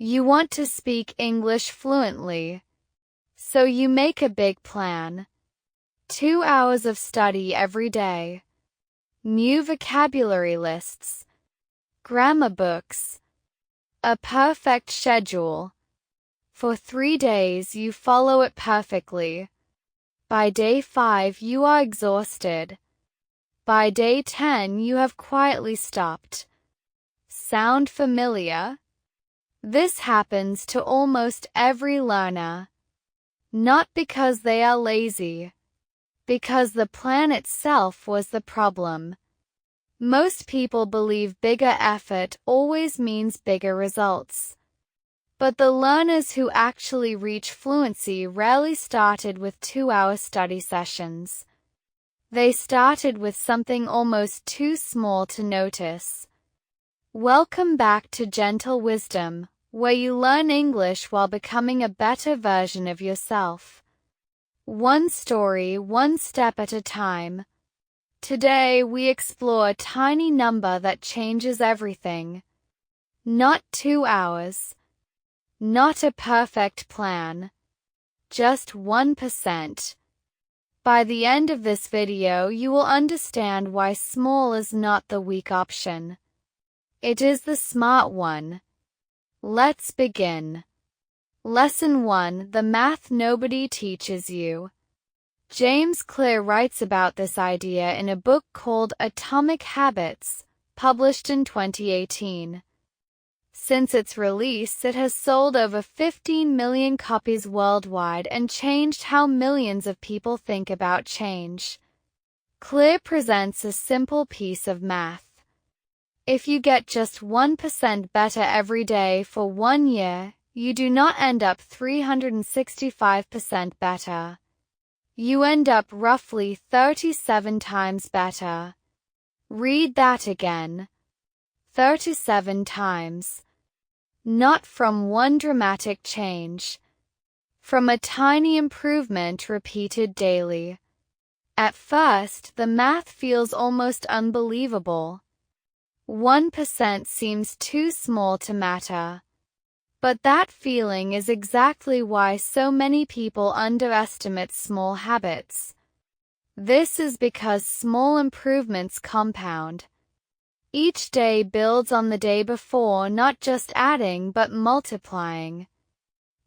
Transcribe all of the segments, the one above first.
You want to speak English fluently. So you make a big plan. 2 hours of study every day. New vocabulary lists. Grammar books. A perfect schedule. For 3 days you follow it perfectly. By day 5 you are exhausted. By day 10 you have quietly stopped. Sound familiar? This happens to almost every learner. Not because they are lazy, because the plan itself was the problem. Most people believe bigger effort always means bigger results. But the learners who actually reach fluency rarely started with 2-hour study sessions. They started with something almost too small to notice. Welcome back to Gentle Wisdom, where you learn English while becoming a better version of yourself. One story, one step at a time. Today we explore a tiny number that changes everything. Not 2 hours. Not a perfect plan. Just 1%. By the end of this video you will understand why small is not the weak option. It is the smart one. Let's begin. Lesson 1: The math nobody teaches you. James Clear writes about this idea in a book called Atomic Habits, published in 2018. Since its release, it has sold over 15 million copies worldwide and changed how millions of people think about change. Clear presents a simple piece of math. If you get just 1% better every day for 1 year, you do not end up 365% better. You end up roughly 37 times better. Read that again. 37 times. Not from one dramatic change. From a tiny improvement repeated daily. At first, the math feels almost unbelievable. 1% seems too small to matter. But that feeling is exactly why so many people underestimate small habits. This is because small improvements compound. Each day builds on the day before, not just adding but multiplying.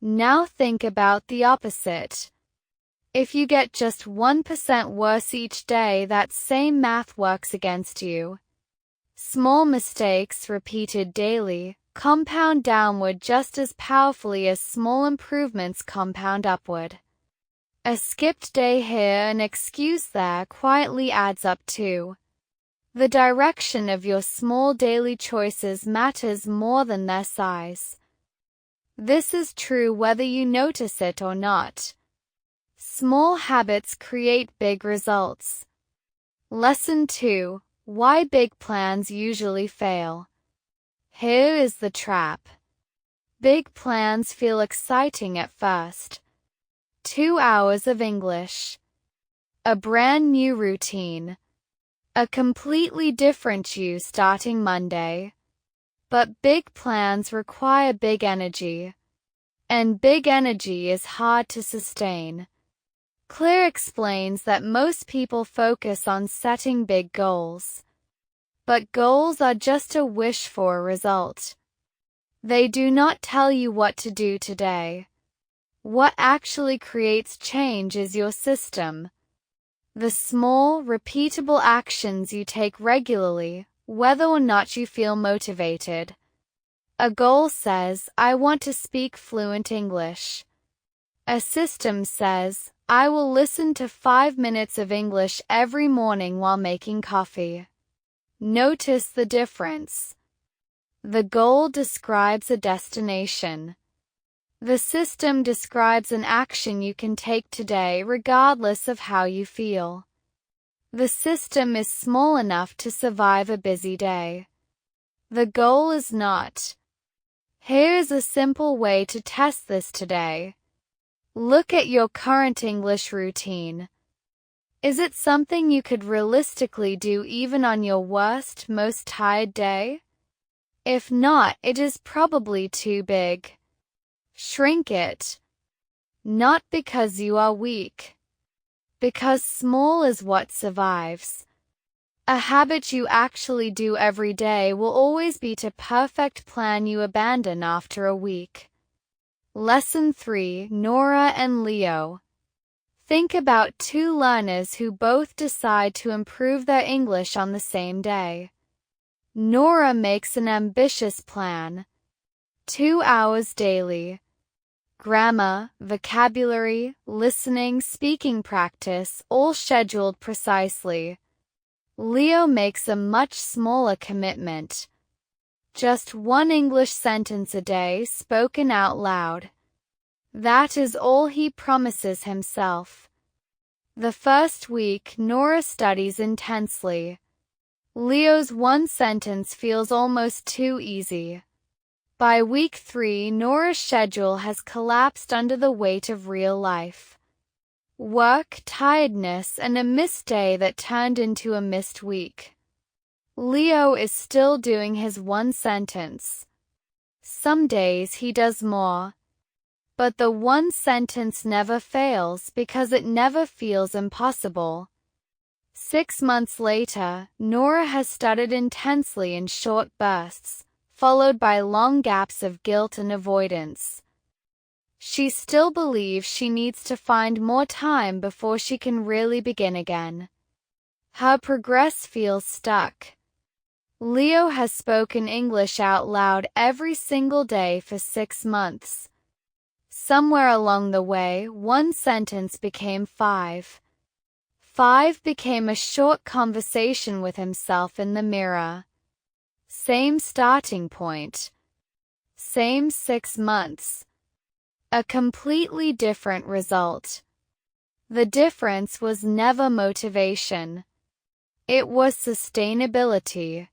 Now think about the opposite. If you get just 1% worse each day, that same math works against you. Small mistakes repeated daily compound downward just as powerfully as small improvements compound upward. A skipped day here, an excuse there, quietly adds up too. The direction of your small daily choices matters more than their size. This is true whether you notice it or not. Small habits create big results. Lesson 2: Why big plans usually fail. Here is the trap. Big plans feel exciting at first. 2 hours of English. A brand new routine. A completely different you starting Monday. But big plans require big energy. And big energy is hard to sustain. Clear explains that most people focus on setting big goals. But goals are just a wish for a result. They do not tell you what to do today. What actually creates change is your system. The small, repeatable actions you take regularly, whether or not you feel motivated. A goal says, I want to speak fluent English. A system says, I will listen to 5 minutes of English every morning while making coffee. Notice the difference. The goal describes a destination. The system describes an action you can take today regardless of how you feel. The system is small enough to survive a busy day. The goal is not. Here's a simple way to test this today. Look at your current English routine. Is it something you could realistically do even on your worst, most tired day? If not, it is probably too big. Shrink it. Not because you are weak. Because small is what survives. A habit you actually do every day will always beat a perfect plan you abandon after a week. Lesson 3: Nora and Leo. Think about two learners who both decide to improve their English on the same day. Nora makes an ambitious plan. 2 hours daily. Grammar, vocabulary, listening, speaking practice, all scheduled precisely. Leo makes a much smaller commitment. Just one English sentence a day spoken out loud. That is all he promises himself. The first week, Nora studies intensely. Leo's one sentence feels almost too easy. By week 3, Nora's schedule has collapsed under the weight of real life. Work, tiredness, and a missed day that turned into a missed week. Leo is still doing his one sentence. Some days he does more. But the one sentence never fails because it never feels impossible. 6 months later, Nora has studied intensely in short bursts, followed by long gaps of guilt and avoidance. She still believes she needs to find more time before she can really begin again. Her progress feels stuck. Leo has spoken English out loud every single day for 6 months. Somewhere along the way, one sentence became 5. 5 became a short conversation with himself in the mirror. Same starting point. Same 6 months. A completely different result. The difference was never motivation. It was sustainability.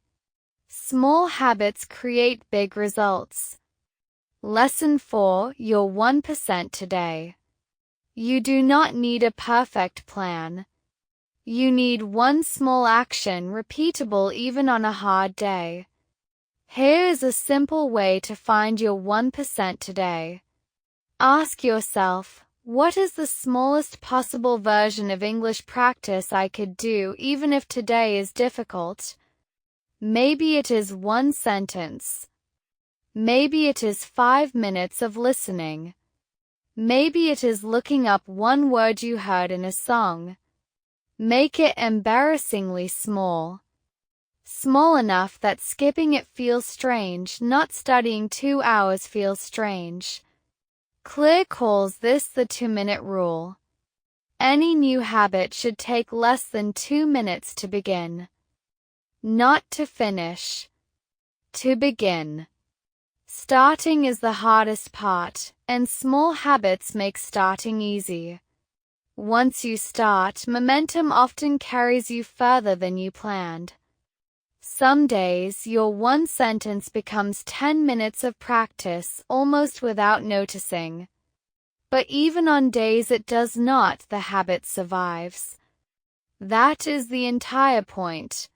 Small habits create big results. Lesson 4: Your 1% today. You do not need a perfect plan. You need one small action repeatable even on a hard day. Here is a simple way to find your 1% today. Ask yourself, what is the smallest possible version of English practice I could do even if today is difficult? Maybe it is one sentence. Maybe it is 5 minutes of listening. Maybe it is looking up one word you heard in a song. Make it embarrassingly small. Small enough that skipping it feels strange, not studying 2 hours feels strange. Clear calls this the 2-minute rule. Any new habit should take less than 2 minutes to begin. Not to finish. To begin. Starting is the hardest part, and small habits make starting easy. Once you start, momentum often carries you further than you planned. Some days, your one sentence becomes 10 minutes of practice almost without noticing. But even on days it does not, the habit survives. That is the entire point.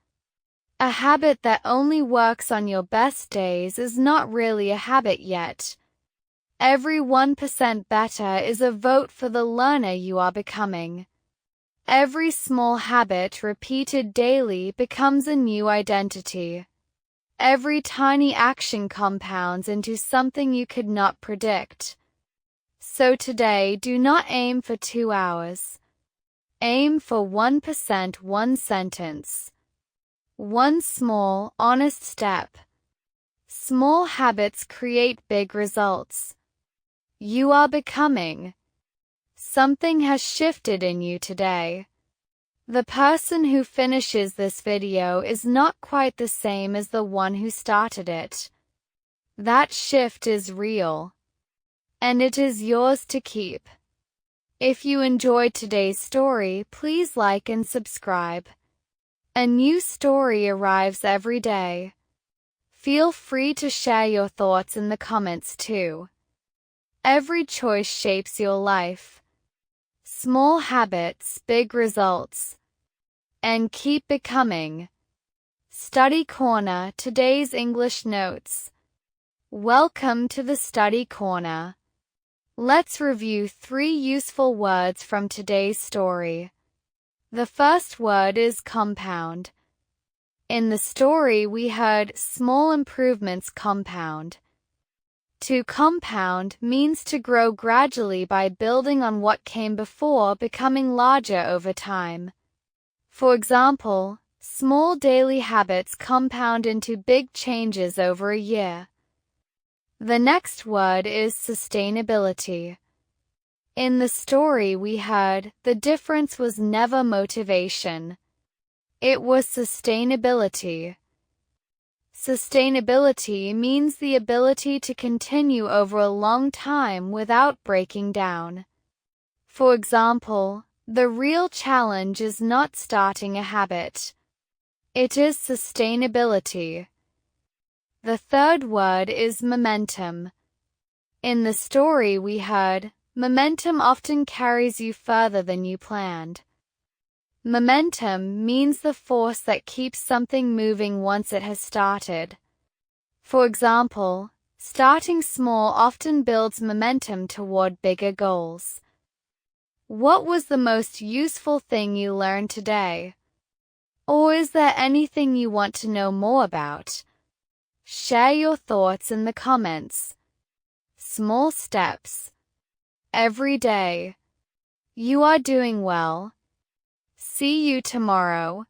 A habit that only works on your best days is not really a habit yet. Every 1% better is a vote for the learner you are becoming. Every small habit repeated daily becomes a new identity. Every tiny action compounds into something you could not predict. So today, do not aim for 2 hours. Aim for 1%, one sentence. One small, honest step. Small habits create big results. You are becoming. Something has shifted in you today. The person who finishes this video is not quite the same as the one who started it. That shift is real. And it is yours to keep. If you enjoyed today's story, please like and subscribe. A new story arrives every day. Feel free to share your thoughts in the comments too. Every choice shapes your life. Small habits, big results. And keep becoming. Study Corner, today's English notes. Welcome to the Study Corner. Let's review 3 useful words from today's story. The first word is compound. In the story, we heard small improvements compound. To compound means to grow gradually by building on what came before, becoming larger over time. For example, small daily habits compound into big changes over a year. The next word is sustainability. In the story, we heard the difference was never motivation. It was sustainability. Sustainability means the ability to continue over a long time without breaking down. For example, the real challenge is not starting a habit. It is sustainability. The third word is momentum. In the story, we heard momentum often carries you further than you planned. Momentum means the force that keeps something moving once it has started. For example, starting small often builds momentum toward bigger goals. What was the most useful thing you learned today? Or is there anything you want to know more about? Share your thoughts in the comments. Small steps. Every day. You are doing well. See you tomorrow.